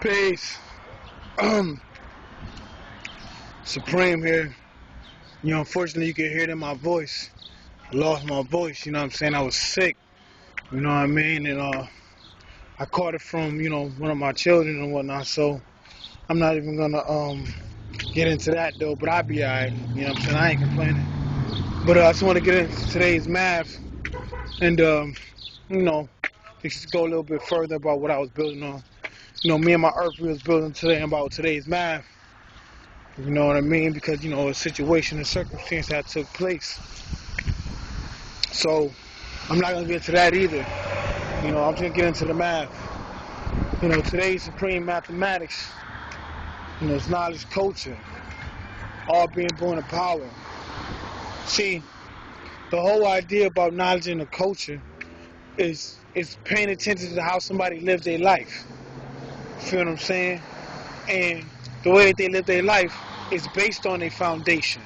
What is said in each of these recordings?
Peace. Supreme here. Unfortunately, you can hear it in my voice. I lost my voice, what I'm saying? I was sick, you know what I mean? And I caught it from, one of my children and whatnot, so I'm not even gonna get into that though, but I'll be alright, you know what I'm saying? I ain't complaining. But I just want to get into today's math and, just go a little bit further about what I was building on. Me and my earth, we was building today about today's math. You know what I mean? Because, a situation and circumstance that took place. So, I'm not going to get into that either. I'm just going to get into the math. Today's supreme mathematics, it's knowledge culture. All being born of power. See, the whole idea about knowledge and the culture is paying attention to how somebody lives their life. Feel what I'm saying? And the way that they live their life is based on a foundation.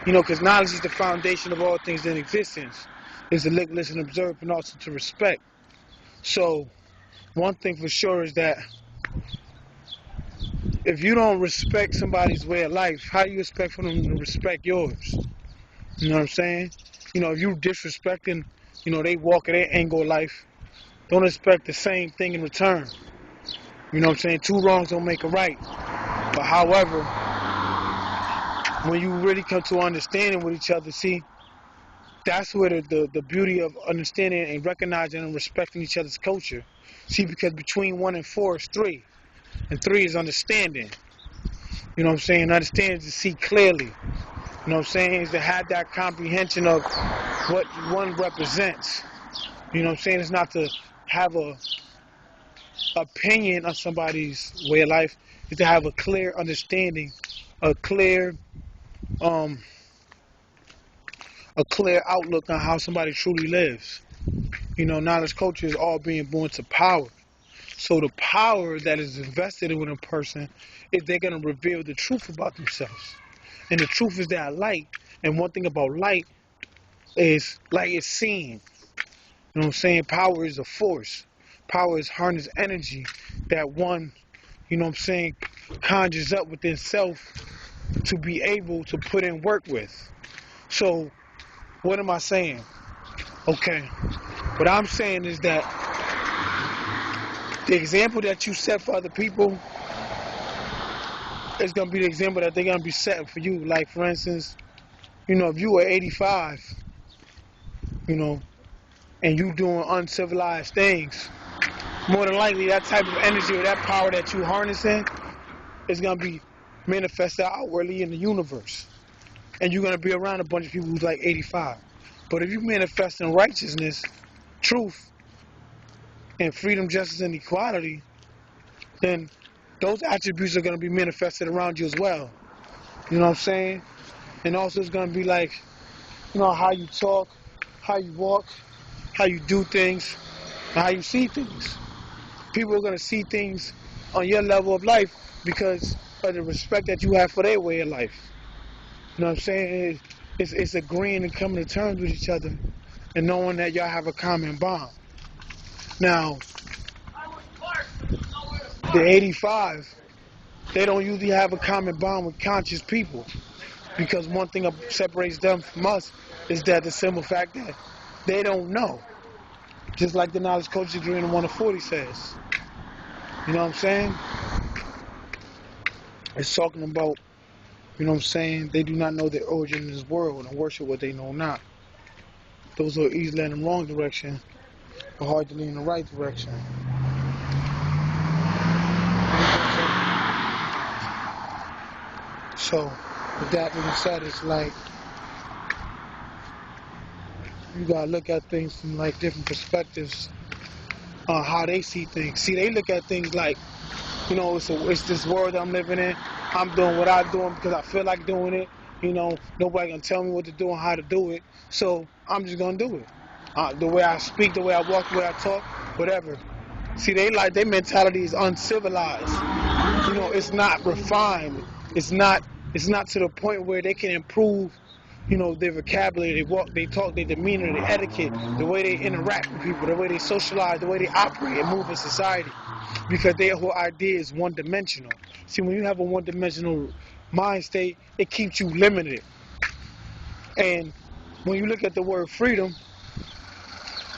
Because knowledge is the foundation of all things in existence. Is to look, listen, observe, and also to respect. So, one thing for sure is that if you don't respect somebody's way of life, how do you expect for them to respect yours? You know what I'm saying? If you disrespecting, they walking their angle of life, don't expect the same thing in return. You know what I'm saying? Two wrongs don't make a right. But however, when you really come to understanding with each other, see, that's where the beauty of understanding and recognizing and respecting each other's culture. See, because between 1 and 4 is 3. And 3 is understanding. You know what I'm saying? Understanding is to see clearly. You know what I'm saying? Is to have that comprehension of what one represents. You know what I'm saying? It's not to have a opinion of somebody's way of life. It's to have a clear understanding, a clear outlook on how somebody truly lives. Knowledge culture is all being born to power. So the power that is invested in a person is they're going to reveal the truth about themselves. And the truth is that light, and one thing about light is seeing. You know what I'm saying? Power is a force. Power is harnessed energy that one, conjures up within self to be able to put in work with. So, what am I saying? Okay. What I'm saying is that the example that you set for other people is going to be the example that they're going to be setting for you. Like, for instance, if you were 85, and you doing uncivilized things, more than likely that type of energy or that power that you harnessing is going to be manifested outwardly in the universe. And you're going to be around a bunch of people who's like 85. But if you manifest in righteousness, truth, and freedom, justice, and equality, then those attributes are going to be manifested around you as well. You know what I'm saying? And also it's going to be like, how you talk, how you walk, how you do things, and how you see things. People are going to see things on your level of life because of the respect that you have for their way of life. You know what I'm saying? It's agreeing and coming to terms with each other and knowing that y'all have a common bond. Now, the 85, they don't usually have a common bond with conscious people because one thing that separates them from us is that the simple fact that they don't know. Just like the knowledge culture degree in 1 to 40 says. You know what I'm saying? It's talking about, they do not know their origin in this world and worship what they know not. Those who are easily in the wrong direction are hard to lead in the right direction. So, with that being said, it's like, you gotta look at things from like different perspectives on how they see things. See, they look at things like, it's this world that I'm living in. I'm doing what I'm doing because I feel like doing it. Nobody can tell me what to do and how to do it. So I'm just gonna do it. The way I speak, the way I walk, the way I talk, whatever. See, their mentality is uncivilized. It's not refined. It's not to the point where they can improve, their vocabulary, they walk, they talk, their demeanor, their etiquette, the way they interact with people, the way they socialize, the way they operate and move in society. because their whole idea is one-dimensional. See, when you have a one-dimensional mind state, it keeps you limited. And when you look at the word freedom,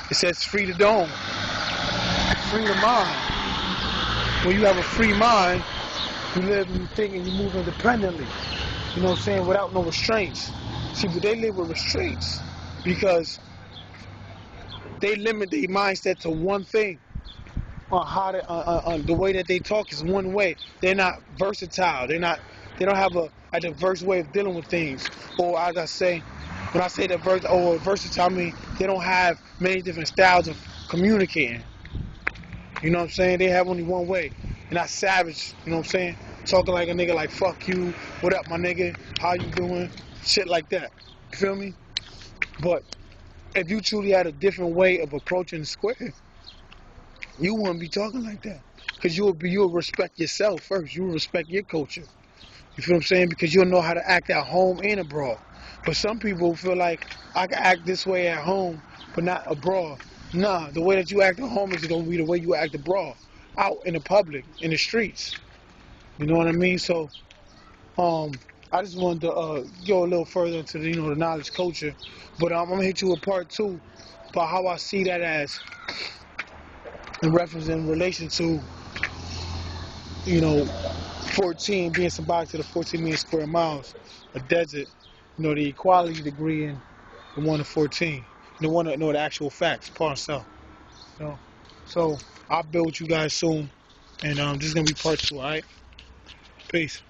it says free the dome, free the mind. When you have a free mind, you live and you think and you move independently. You know what I'm saying? Without no restraints. See, but they live with restraints because they limit their mindset to one thing. On how the way that they talk is one way. They're not versatile. They don't have a diverse way of dealing with things. Or as I say, when I say versatile, I mean they don't have many different styles of communicating. You know what I'm saying? They have only one way. And that's savage, you know what I'm saying? Talking like a nigga like, fuck you, what up my nigga, how you doing? Shit like that. You feel me? But if you truly had a different way of approaching the square, you wouldn't be talking like that. Because you'll respect yourself first. You'll respect your culture. You feel what I'm saying? Because you'll know how to act at home and abroad. But some people feel like I can act this way at home, but not abroad. Nah, the way that you act at home is going to be the way you act abroad. Out in the public, in the streets. You know what I mean? So, I just wanted to go a little further into the, the knowledge culture. But I'm going to hit you with part 2 about how I see that as in reference in relation to, 14 being symbolic to the 14 million square miles, a desert, the equality degree in the 1 to 14. The one that know the actual facts, part self. So I'll build with you guys soon, and this is gonna be part 2. All right, peace.